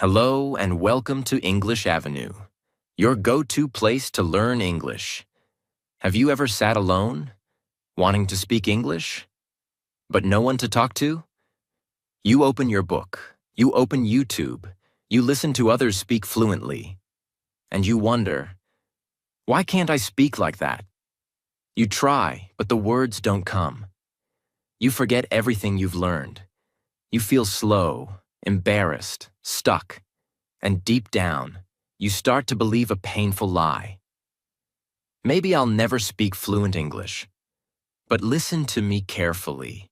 Hello and welcome to English Avenue, your go-to place to learn English. Have you ever sat alone, wanting to speak English, but no one to talk to? You open your book, you open YouTube, you listen to others speak fluently, and you wonder, why can't I speak like that? You try, but the words don't come. You forget everything you've learned. You feel slow, embarrassed, stuck. And deep down, you start to believe a painful lie. Maybe I'll never speak fluent English, but listen to me carefully.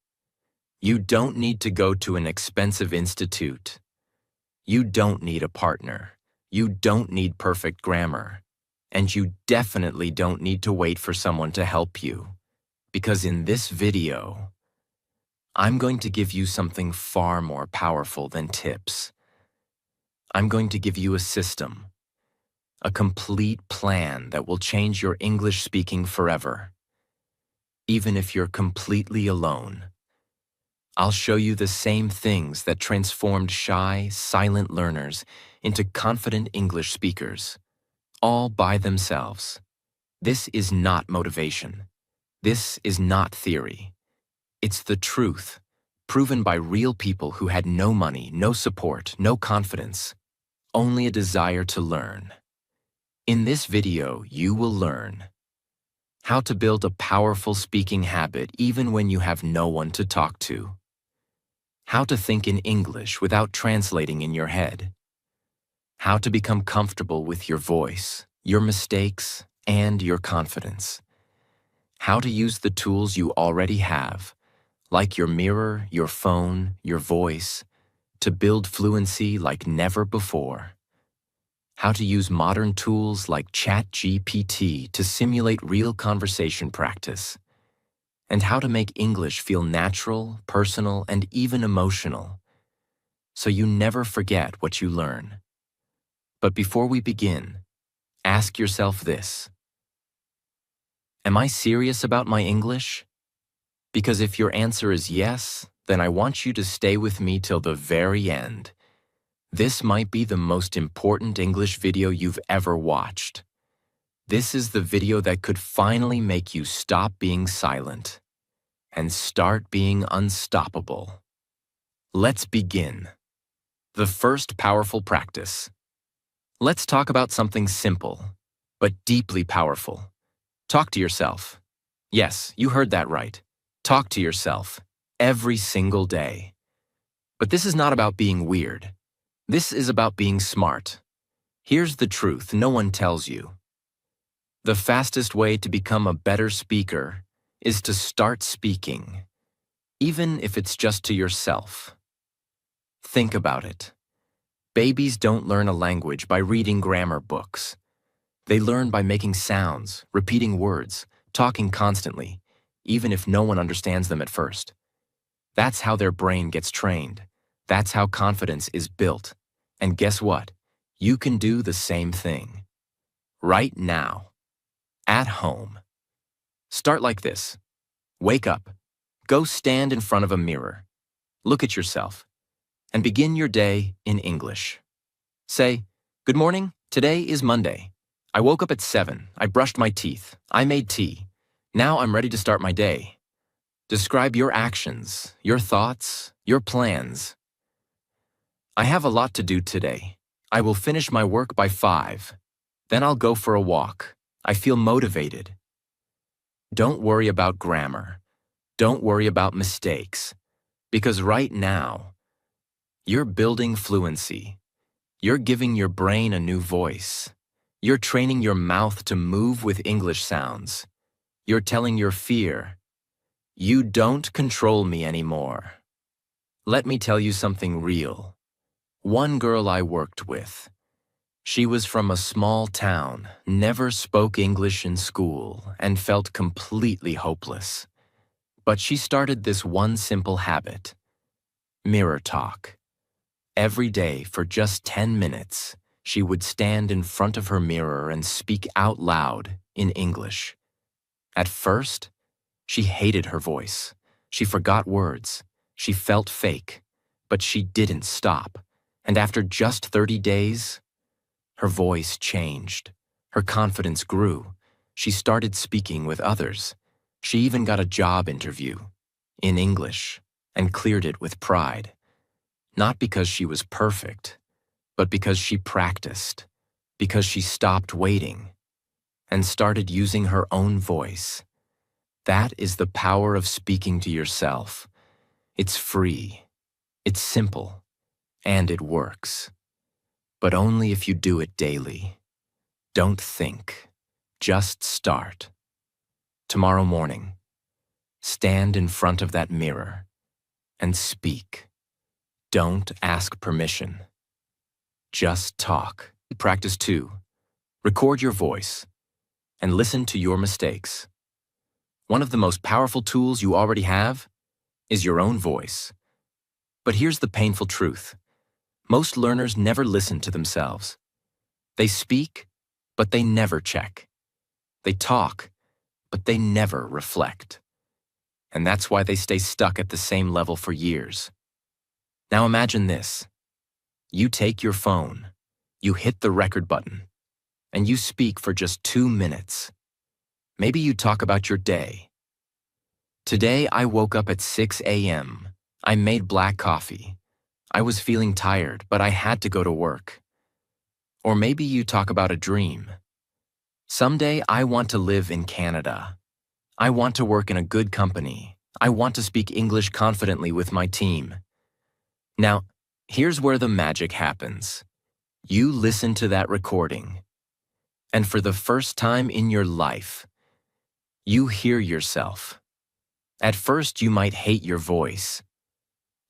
You don't need to go to an expensive institute. You don't need a partner. You don't need perfect grammar. And you definitely don't need to wait for someone to help you. Because in this video, I'm going to give you something far more powerful than tips. I'm going to give you a system, a complete plan that will change your English speaking forever. Even if you're completely alone, I'll show you the same things that transformed shy, silent learners into confident English speakers, all by themselves. This is not motivation. This is not theory. It's the truth, proven by real people who had no money, no support, no confidence, only a desire to learn. In this video, you will learn how to build a powerful speaking habit even when you have no one to talk to, how to think in English without translating in your head, how to become comfortable with your voice, your mistakes, and your confidence, how to use the tools you already have, like your mirror, your phone, your voice, to build fluency like never before. How to use modern tools like ChatGPT to simulate real conversation practice. And how to make English feel natural, personal, and even emotional, so you never forget what you learn. But before we begin, ask yourself this: am I serious about my English? Because if your answer is yes, then I want you to stay with me till the very end. This might be the most important English video you've ever watched. This is the video that could finally make you stop being silent and start being unstoppable. Let's begin. The first powerful practice. Let's talk about something simple, but deeply powerful. Talk to yourself. Yes, you heard that right. Talk to yourself every single day. But this is not about being weird. This is about being smart. Here's the truth no one tells you. The fastest way to become a better speaker is to start speaking, even if it's just to yourself. Think about it. Babies don't learn a language by reading grammar books. They learn by making sounds, repeating words, talking constantly, even if no one understands them at first. That's how their brain gets trained. That's how confidence is built. And guess what? You can do the same thing. Right now. At home. Start like this. Wake up. Go stand in front of a mirror. Look at yourself. And begin your day in English. Say, "Good morning. Today is Monday. I woke up at 7. I brushed my teeth. I made tea. Now I'm ready to start my day." Describe your actions, your thoughts, your plans. I have a lot to do today. I will finish my work by 5. Then I'll go for a walk. I feel motivated. Don't worry about grammar. Don't worry about mistakes. Because right now, you're building fluency. You're giving your brain a new voice. You're training your mouth to move with English sounds. You're telling your fear, "You don't control me anymore." Let me tell you something real. One girl I worked with. She was from a small town, never spoke English in school, and felt completely hopeless. But she started this one simple habit: mirror talk. Every day for just 10 minutes, she would stand in front of her mirror and speak out loud in English. At first, she hated her voice. She forgot words. She felt fake. But she didn't stop. And after just 30 days, her voice changed. Her confidence grew. She started speaking with others. She even got a job interview in English and cleared it with pride. Not because she was perfect, but because she practiced, because she stopped waiting and started using her own voice. That is the power of speaking to yourself. It's free, it's simple, and it works. But only if you do it daily. Don't think, just start. Tomorrow morning, stand in front of that mirror and speak. Don't ask permission. Just talk. Practice 2. Record your voice and listen to your mistakes. One of the most powerful tools you already have is your own voice. But here's the painful truth. Most learners never listen to themselves. They speak, but they never check. They talk, but they never reflect. And that's why they stay stuck at the same level for years. Now imagine this. You take your phone, you hit the record button, and you speak for just 2 minutes. Maybe you talk about your day. Today I woke up at 6 a.m. I made black coffee. I was feeling tired, but I had to go to work. Or maybe you talk about a dream. Someday I want to live in Canada. I want to work in a good company. I want to speak English confidently with my team. Now, here's where the magic happens. You listen to that recording, and for the first time in your life, you hear yourself. At first, you might hate your voice.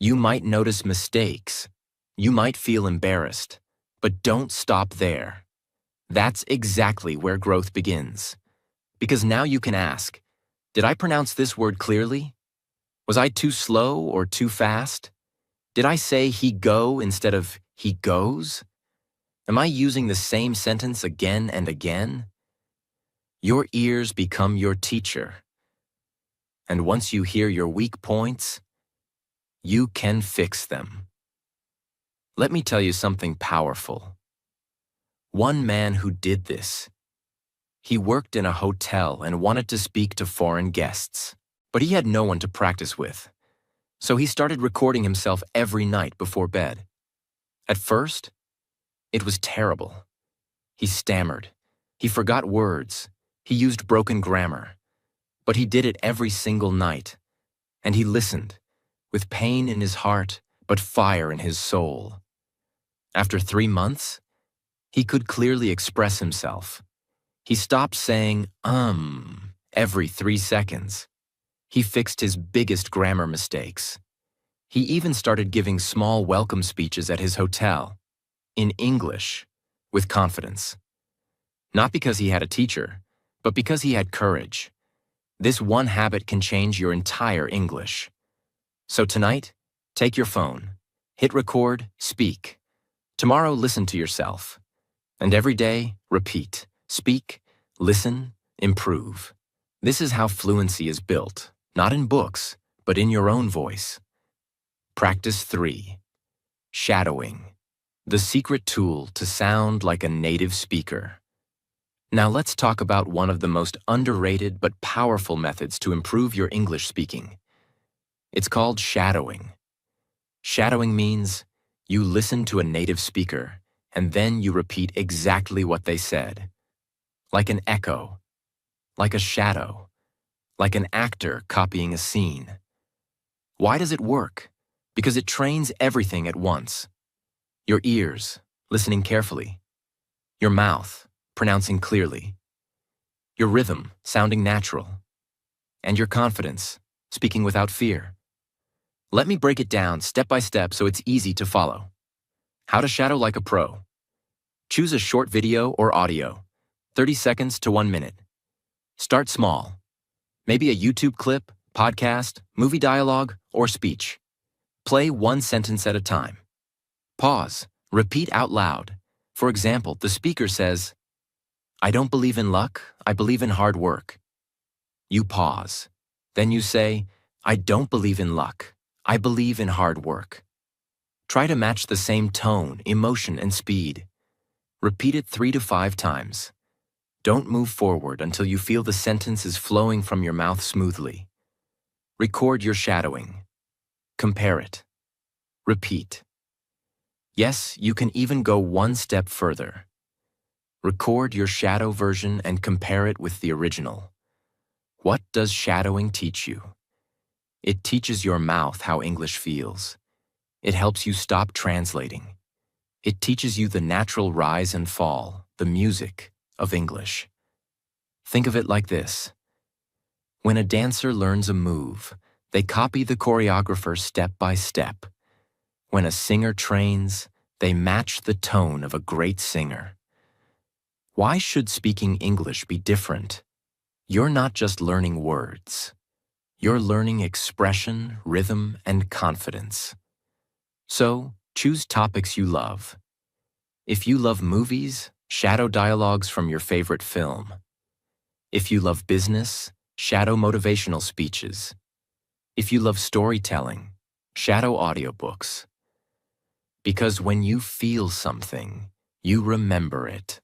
You might notice mistakes. You might feel embarrassed. But don't stop there. That's exactly where growth begins. Because now you can ask, did I pronounce this word clearly? Was I too slow or too fast? Did I say he go instead of he goes? Am I using the same sentence again and again? Your ears become your teacher. And once you hear your weak points, you can fix them. Let me tell you something powerful. One man who did this. He worked in a hotel and wanted to speak to foreign guests, but he had no one to practice with. So he started recording himself every night before bed. At first, it was terrible. He stammered. He forgot words. He used broken grammar. But he did it every single night. And he listened, with pain in his heart, but fire in his soul. After 3 months, he could clearly express himself. He stopped saying, every 3 seconds. He fixed his biggest grammar mistakes. He even started giving small welcome speeches at his hotel, in English, with confidence. Not because he had a teacher, but because he had courage. This one habit can change your entire English. So tonight, take your phone, hit record, speak. Tomorrow, listen to yourself. And every day, repeat, speak, listen, improve. This is how fluency is built, not in books, but in your own voice. Practice 3. Shadowing. The secret tool to sound like a native speaker. Now let's talk about one of the most underrated but powerful methods to improve your English speaking. It's called shadowing. Shadowing means you listen to a native speaker and then you repeat exactly what they said. Like an echo, like a shadow, like an actor copying a scene. Why does it work? Because it trains everything at once. Your ears, listening carefully. Your mouth, pronouncing clearly. Your rhythm, sounding natural. And your confidence, speaking without fear. Let me break it down step by step so it's easy to follow. How to shadow like a pro. Choose a short video or audio, 30 seconds to 1 minute. Start small. Maybe a YouTube clip, podcast, movie dialogue, or speech. Play 1 sentence at a time. Pause. Repeat out loud. For example, the speaker says, I don't believe in luck, I believe in hard work. You pause. Then you say, I don't believe in luck, I believe in hard work. Try to match the same tone, emotion, and speed. Repeat it 3 to 5 times. Don't move forward until you feel the sentence is flowing from your mouth smoothly. Record your shadowing. Compare it. Repeat. Yes, you can even go one step further. Record your shadow version and compare it with the original. What does shadowing teach you? It teaches your mouth how English feels. It helps you stop translating. It teaches you the natural rise and fall, the music of English. Think of it like this. When a dancer learns a move, they copy the choreographer step by step. When a singer trains, they match the tone of a great singer. Why should speaking English be different? You're not just learning words. You're learning expression, rhythm, and confidence. So, choose topics you love. If you love movies, shadow dialogues from your favorite film. If you love business, shadow motivational speeches. If you love storytelling, shadow audiobooks. Because when you feel something, you remember it.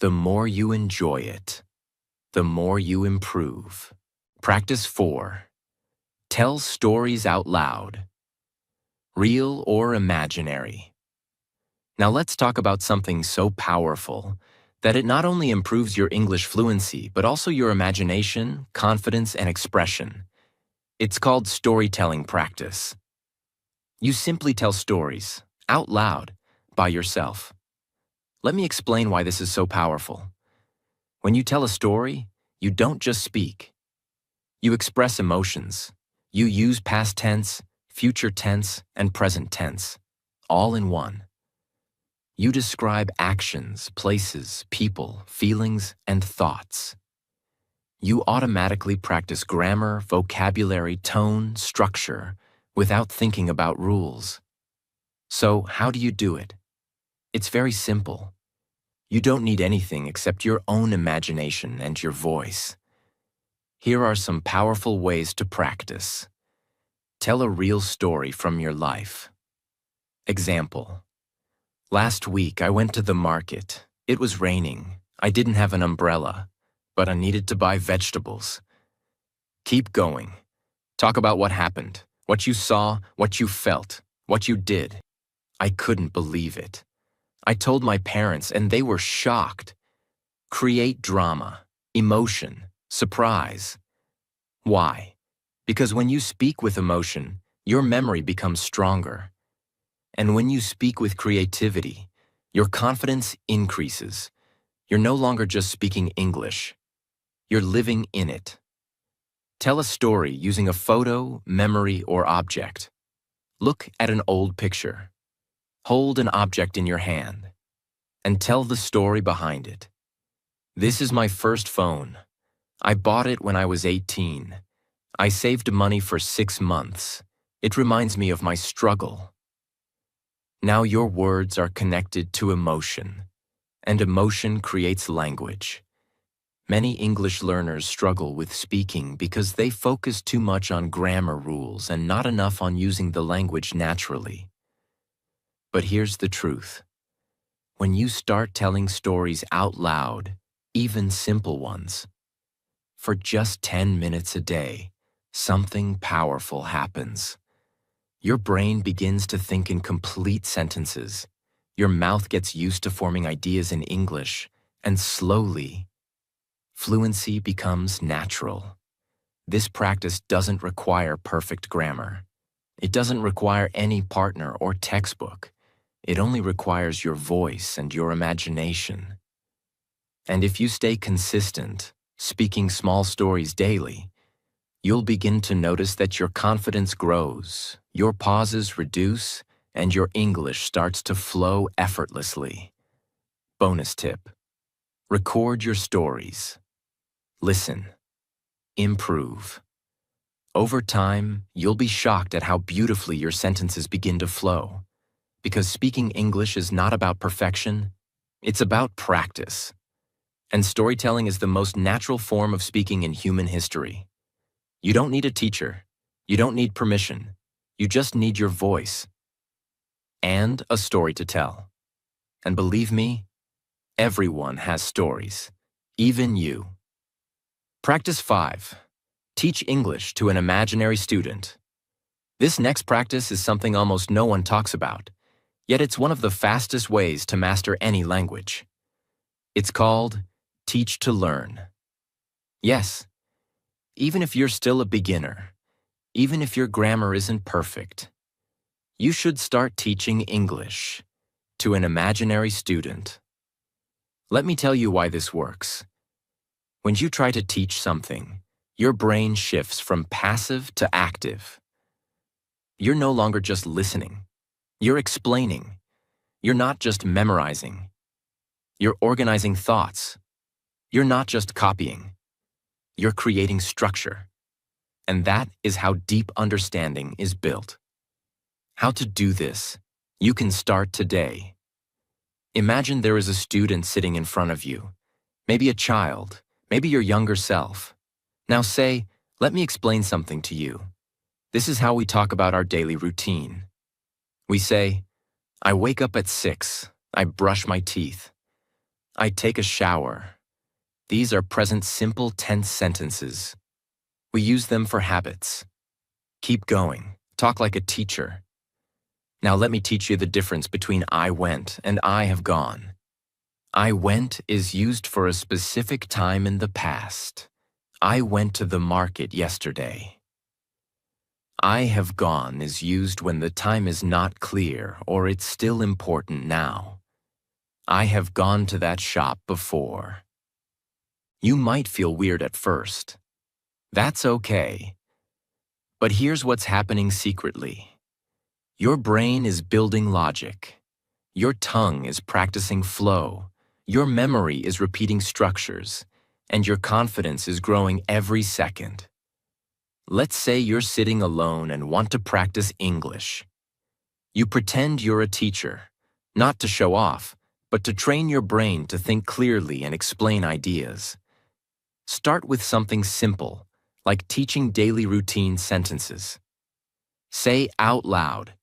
The more you enjoy it, the more you improve. Practice 4. Tell stories out loud. Real or imaginary. Now let's talk about something so powerful that it not only improves your English fluency, but also your imagination, confidence, and expression. It's called storytelling practice. You simply tell stories, out loud, by yourself. Let me explain why this is so powerful. When you tell a story, you don't just speak. You express emotions. You use past tense, future tense, and present tense, all in one. You describe actions, places, people, feelings, and thoughts. You automatically practice grammar, vocabulary, tone, structure, without thinking about rules. So, how do you do it? It's very simple. You don't need anything except your own imagination and your voice. Here are some powerful ways to practice. Tell a real story from your life. Example. Last week, I went to the market. It was raining. I didn't have an umbrella, but I needed to buy vegetables. Keep going. Talk about what happened, what you saw, what you felt, what you did. I couldn't believe it. I told my parents, and they were shocked. Create drama, emotion, surprise. Why? Because when you speak with emotion, your memory becomes stronger. And when you speak with creativity, your confidence increases. You're no longer just speaking English. You're living in it. Tell a story using a photo, memory, or object. Look at an old picture. Hold an object in your hand and tell the story behind it. This is my first phone. I bought it when I was 18. I saved money for 6 months. It reminds me of my struggle. Now your words are connected to emotion, and emotion creates language. Many English learners struggle with speaking because they focus too much on grammar rules and not enough on using the language naturally. But here's the truth. When you start telling stories out loud, even simple ones, for just 10 minutes a day, something powerful happens. Your brain begins to think in complete sentences. Your mouth gets used to forming ideas in English, and slowly, fluency becomes natural. This practice doesn't require perfect grammar. It doesn't require any partner or textbook. It only requires your voice and your imagination. And if you stay consistent, speaking small stories daily, you'll begin to notice that your confidence grows, your pauses reduce, and your English starts to flow effortlessly. Bonus tip. Record your stories. Listen. Improve. Over time, you'll be shocked at how beautifully your sentences begin to flow. Because speaking English is not about perfection, it's about practice. And storytelling is the most natural form of speaking in human history. You don't need a teacher. You don't need permission. You just need your voice. and a story to tell. And believe me, everyone has stories, even you. Practice 5. Teach English to an imaginary student. This next practice is something almost no one talks about, yet it's one of the fastest ways to master any language. It's called Teach to Learn. Yes, even if you're still a beginner, even if your grammar isn't perfect, you should start teaching English to an imaginary student. Let me tell you why this works. When you try to teach something, your brain shifts from passive to active. You're no longer just listening. You're explaining. You're not just memorizing. You're organizing thoughts. You're not just copying. You're creating structure. And that is how deep understanding is built. How to do this? You can start today. Imagine there is a student sitting in front of you, maybe a child, maybe your younger self. Now say, let me explain something to you. This is how we talk about our daily routine. We say, I wake up at 6, I brush my teeth, I take a shower. These are present simple tense sentences. We use them for habits. Keep going, talk like a teacher. Now let me teach you the difference between I went and I have gone. I went is used for a specific time in the past. I went to the market yesterday. I have gone is used when the time is not clear or it's still important now. I have gone to that shop before. You might feel weird at first. That's okay. But here's what's happening secretly. Your brain is building logic. Your tongue is practicing flow. Your memory is repeating structures. And your confidence is growing every second. Let's say you're sitting alone and want to practice English. You pretend you're a teacher, not to show off, but to train your brain to think clearly and explain ideas. Start with something simple, like teaching daily routine sentences. Say out loud,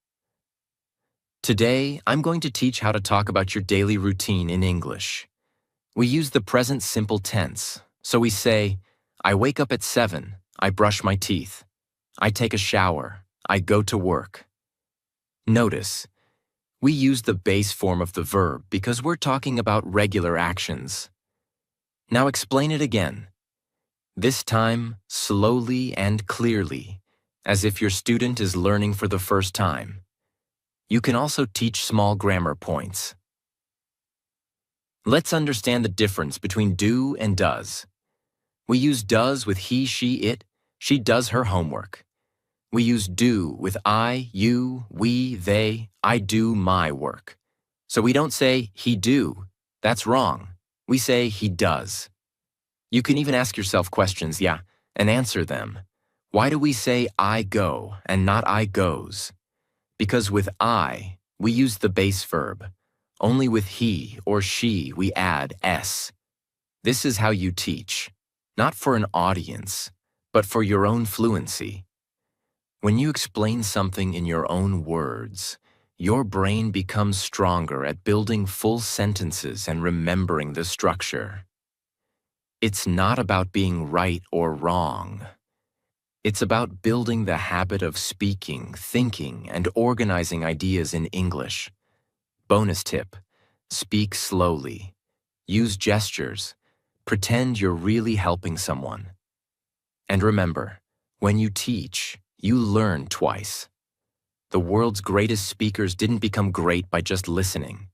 today, I'm going to teach how to talk about your daily routine in English. We use the present simple tense, so we say, I wake up at 7, I brush my teeth, I take a shower, I go to work. Notice, we use the base form of the verb because we're talking about regular actions. Now explain it again. This time, slowly and clearly, as if your student is learning for the first time. You can also teach small grammar points. Let's understand the difference between do and does. We use does with he, she, it. She does her homework. We use do with I, you, we, they. I do my work. So we don't say he do. That's wrong. We say he does. You can even ask yourself questions, and answer them. Why do we say I go and not I goes? Because with I, we use the base verb. Only with he or she, we add s. This is how you teach, not for an audience, but for your own fluency. When you explain something in your own words, your brain becomes stronger at building full sentences and remembering the structure. It's not about being right or wrong. It's about building the habit of speaking, thinking, and organizing ideas in English. Bonus tip, speak slowly. Use gestures. Pretend you're really helping someone. And remember, when you teach, you learn twice. The world's greatest speakers didn't become great by just listening.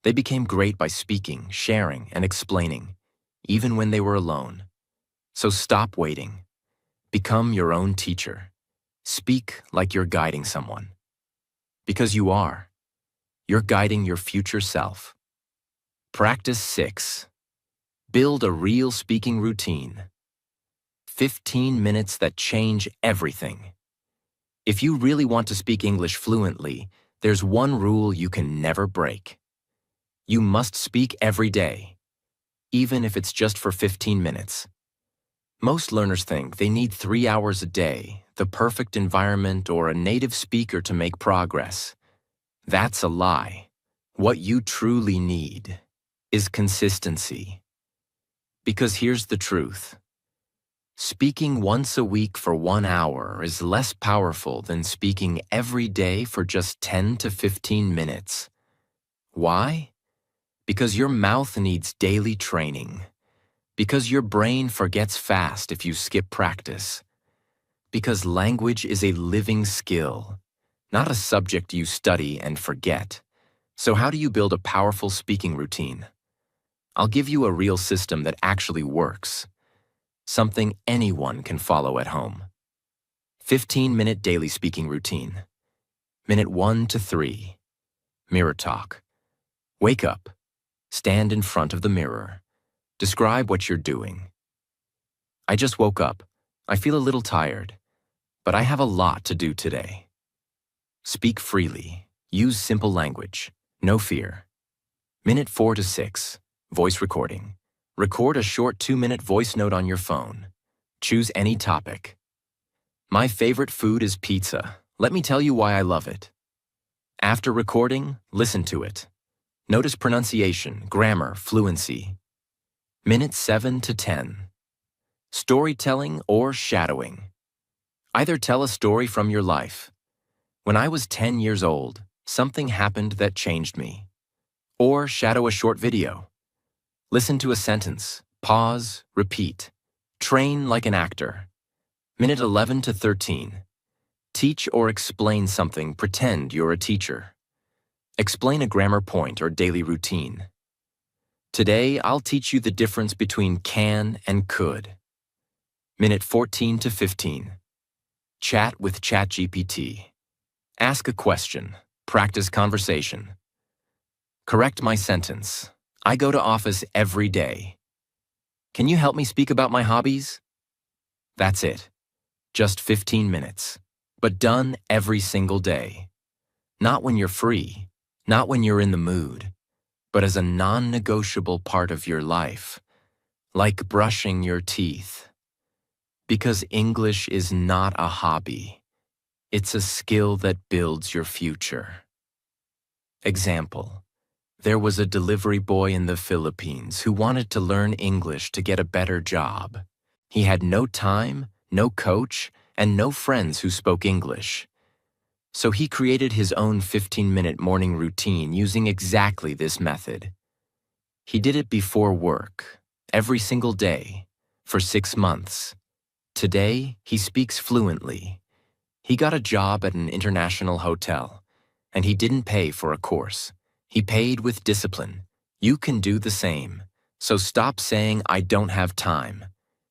They became great by speaking, sharing, and explaining, even when they were alone. So stop waiting. Become your own teacher. Speak like you're guiding someone. Because you are. You're guiding your future self. Practice 6. Build a real speaking routine. 15 minutes that change everything. If you really want to speak English fluently, there's one rule you can never break. You must speak every day, even if it's just for 15 minutes. Most learners think they need 3 hours a day, the perfect environment, or a native speaker to make progress. That's a lie. What you truly need is consistency. Because here's the truth. Speaking once a week for 1 hour is less powerful than speaking every day for just 10 to 15 minutes. Why? Because your mouth needs daily training. Because your brain forgets fast if you skip practice. Because language is a living skill, not a subject you study and forget. So how do you build a powerful speaking routine? I'll give you a real system that actually works. Something anyone can follow at home. 15-minute daily speaking routine. Minute 1 to 3. Mirror talk. Wake up. Stand in front of the mirror. Describe what you're doing. I just woke up. I feel a little tired, but I have a lot to do today. Speak freely. Use simple language. No fear. Minute 4 to 6. Voice recording. Record a short 2-minute voice note on your phone. Choose any topic. My favorite food is pizza. Let me tell you why I love it. After recording, listen to it. Notice pronunciation, grammar, fluency. Minute 7 to 10. Storytelling or shadowing. Either tell a story from your life. When I was 10 years old, something happened that changed me. Or shadow a short video. Listen to a sentence, pause, repeat. Train like an actor. Minute 11 to 13. Teach or explain something, pretend you're a teacher. Explain a grammar point or daily routine. Today, I'll teach you the difference between can and could. Minute 14 to 15. Chat with ChatGPT. Ask a question. Practice conversation. Correct my sentence. I go to office every day. Can you help me speak about my hobbies? That's it. Just 15 minutes. But done every single day. Not when you're free. Not when you're in the mood. But as a non-negotiable part of your life. Like brushing your teeth. Because English is not a hobby. It's a skill that builds your future. Example. There was a delivery boy in the Philippines who wanted to learn English to get a better job. He had no time, no coach, and no friends who spoke English. So he created his own 15-minute morning routine using exactly this method. He did it before work, every single day, for 6 months. Today, he speaks fluently. He got a job at an international hotel, and he didn't pay for a course. He paid with discipline. You can do the same. So stop saying, I don't have time.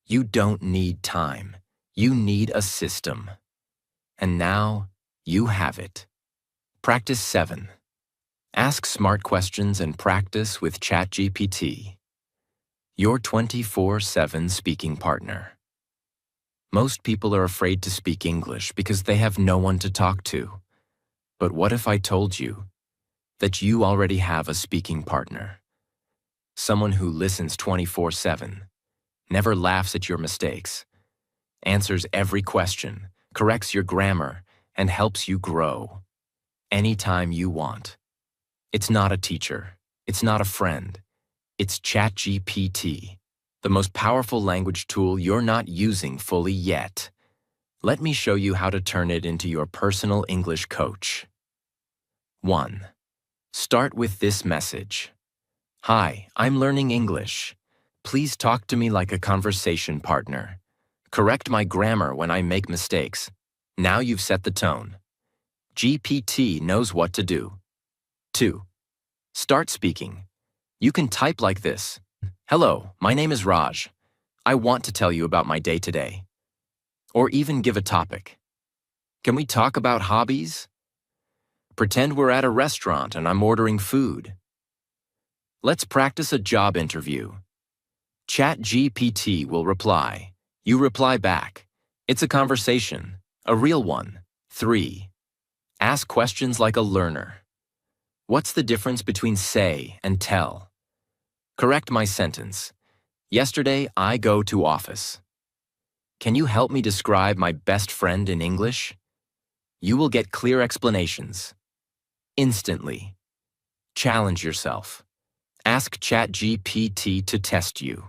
You don't need time. You need a system. And now, you have it. Practice 7. Ask smart questions and practice with ChatGPT. Your 24/7 speaking partner. Most people are afraid to speak English because they have no one to talk to. But what if I told you that you already have a speaking partner? Someone who listens 24/7, never laughs at your mistakes, answers every question, corrects your grammar, and helps you grow anytime you want. It's not a teacher. It's not a friend. It's ChatGPT, the most powerful language tool you're not using fully yet. Let me show you how to turn it into your personal English coach. 1. Start with this message. Hi, I'm learning English. Please talk to me like a conversation partner. Correct my grammar when I make mistakes. Now you've set the tone. GPT knows what to do. 2. Start speaking. You can type like this. Hello, my name is Raj. I want to tell you about my day today. Or even give a topic. Can we talk about hobbies? Pretend we're at a restaurant and I'm ordering food. Let's practice a job interview. ChatGPT will reply. You reply back. It's a conversation, a real one. 3. Ask questions like a learner. What's the difference between say and tell? Correct my sentence. Yesterday, I go to office. Can you help me describe my best friend in English? You will get clear explanations. instantly. Challenge yourself. Ask ChatGPT to test you.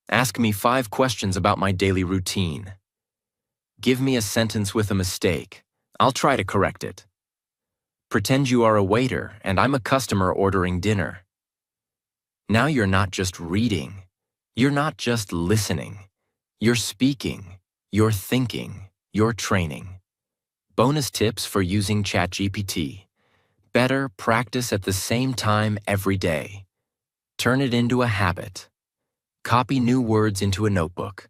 Ask me 5 questions about my daily routine. Give me a sentence with a mistake. I'll try to correct it. Pretend you are a waiter and I'm a customer ordering dinner. Now you're not just reading. You're not just listening. You're speaking. You're thinking. You're training. Bonus tips for using ChatGPT. Better practice at the same time every day. Turn it into a habit. Copy new words into a notebook.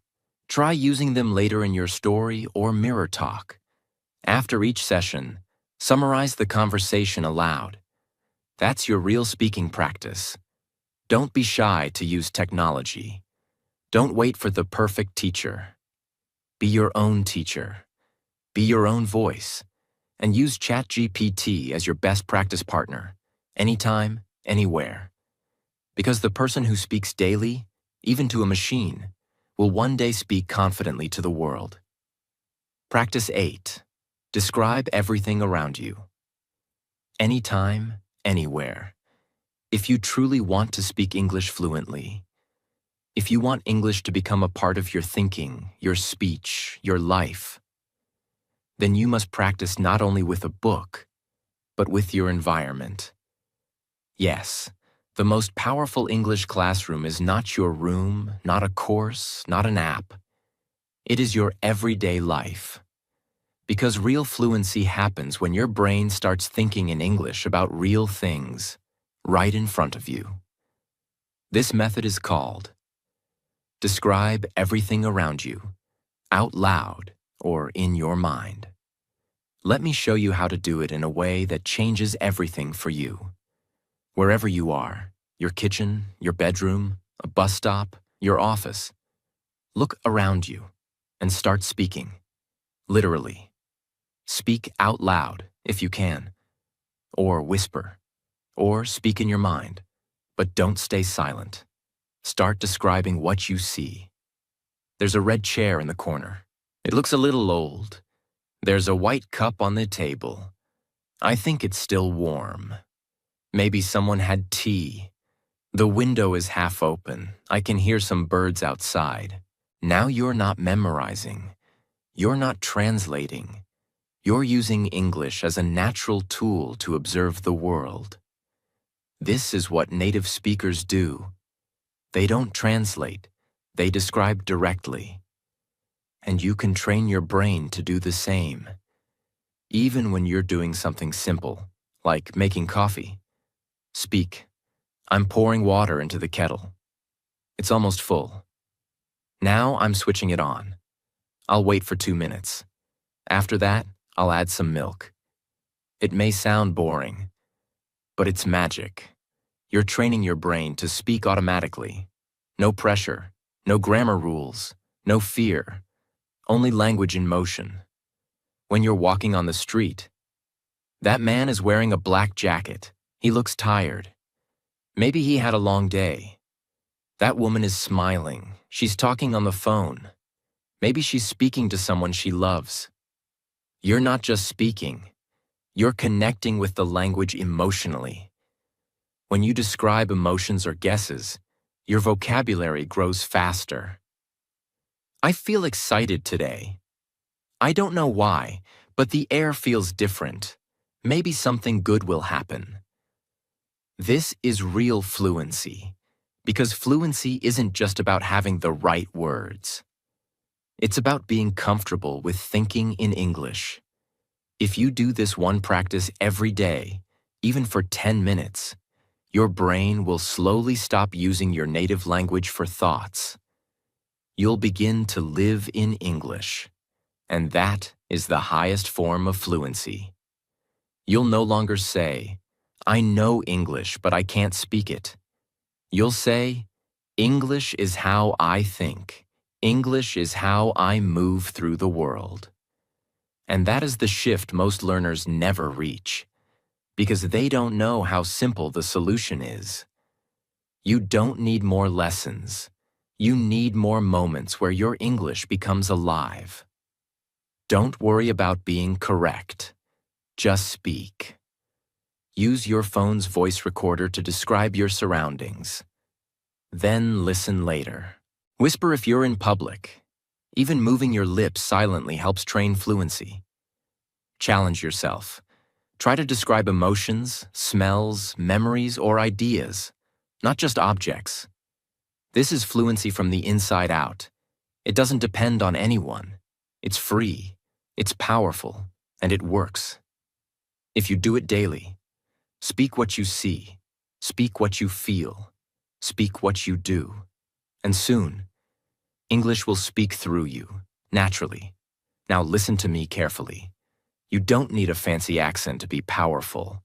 Try using them later in your story or mirror talk. After each session, summarize the conversation aloud. That's your real speaking practice. Don't be shy to use technology. Don't wait for the perfect teacher. Be your own teacher. Be your own voice. And use ChatGPT as your best practice partner, anytime, anywhere. Because the person who speaks daily, even to a machine, will one day speak confidently to the world. Practice 8. Describe everything around you. Anytime, anywhere. If you truly want to speak English fluently, if you want English to become a part of your thinking, your speech, your life, then you must practice not only with a book, but with your environment. Yes, the most powerful English classroom is not your room, not a course, not an app. It is your everyday life. Because real fluency happens when your brain starts thinking in English about real things, right in front of you. This method is called describe everything around you, out loud or in your mind. Let me show you how to do it in a way that changes everything for you. Wherever you are, your kitchen, your bedroom, a bus stop, your office, look around you and start speaking, literally. Speak out loud if you can, or whisper, or speak in your mind, but don't stay silent. Start describing what you see. There's a red chair in the corner. It looks a little old. There's a white cup on the table. I think it's still warm. Maybe someone had tea. The window is half open. I can hear some birds outside. Now you're not memorizing. You're not translating. You're using English as a natural tool to observe the world. This is what native speakers do. They don't translate. They describe directly. And you can train your brain to do the same. Even when you're doing something simple, like making coffee. Speak. I'm pouring water into the kettle. It's almost full. Now I'm switching it on. I'll wait for 2 minutes. After that, I'll add some milk. It may sound boring, but it's magic. You're training your brain to speak automatically. No pressure, no grammar rules, no fear, only language in motion. When you're walking on the street, that man is wearing a black jacket. He looks tired. Maybe he had a long day. That woman is smiling. She's talking on the phone. Maybe she's speaking to someone she loves. You're not just speaking. You're connecting with the language emotionally. When you describe emotions or guesses, your vocabulary grows faster. I feel excited today. I don't know why, but the air feels different. Maybe something good will happen. This is real fluency, because fluency isn't just about having the right words. It's about being comfortable with thinking in English. If you do this one practice every day, even for 10 minutes, your brain will slowly stop using your native language for thoughts. You'll begin to live in English, and that is the highest form of fluency. You'll no longer say, I know English, but I can't speak it. You'll say, English is how I think. English is how I move through the world. And that is the shift most learners never reach, because they don't know how simple the solution is. You don't need more lessons. You need more moments where your English becomes alive. Don't worry about being correct. Just speak. Use your phone's voice recorder to describe your surroundings. Then listen later. Whisper if you're in public. Even moving your lips silently helps train fluency. Challenge yourself. Try to describe emotions, smells, memories, or ideas, not just objects. This is fluency from the inside out. It doesn't depend on anyone. It's free, it's powerful, and it works. If you do it daily, speak what you see, speak what you feel, speak what you do, and soon, English will speak through you, naturally. Now listen to me carefully. You don't need a fancy accent to be powerful.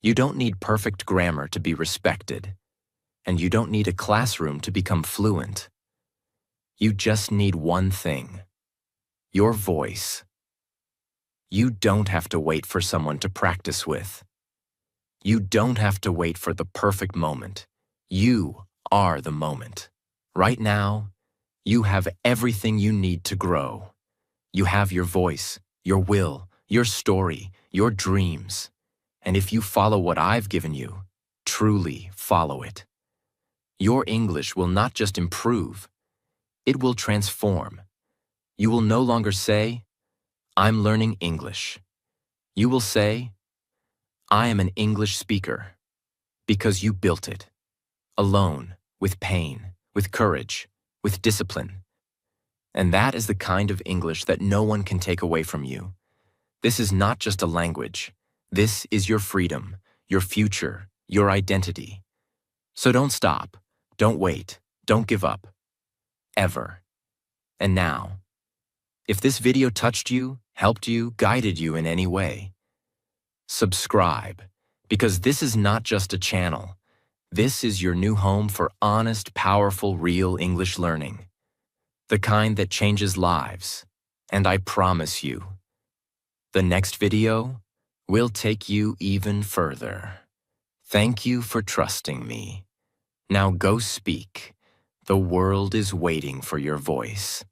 You don't need perfect grammar to be respected. And you don't need a classroom to become fluent. You just need one thing: your voice. You don't have to wait for someone to practice with. You don't have to wait for the perfect moment. You are the moment. Right now, you have everything you need to grow. You have your voice, your will, your story, your dreams. And if you follow what I've given you, truly follow it, your English will not just improve, it will transform. You will no longer say, "I'm learning English." You will say, "I am an English speaker," because you built it, alone, with pain, with courage, with discipline. And that is the kind of English that no one can take away from you. This is not just a language. This is your freedom, your future, your identity. So don't stop, don't wait, don't give up. Ever. And now, if this video touched you, helped you, guided you in any way, subscribe, because this is not just a channel. This is your new home for honest, powerful, real English learning. The kind that changes lives. And I promise you, the next video will take you even further. Thank you for trusting me. Now go speak. The world is waiting for your voice.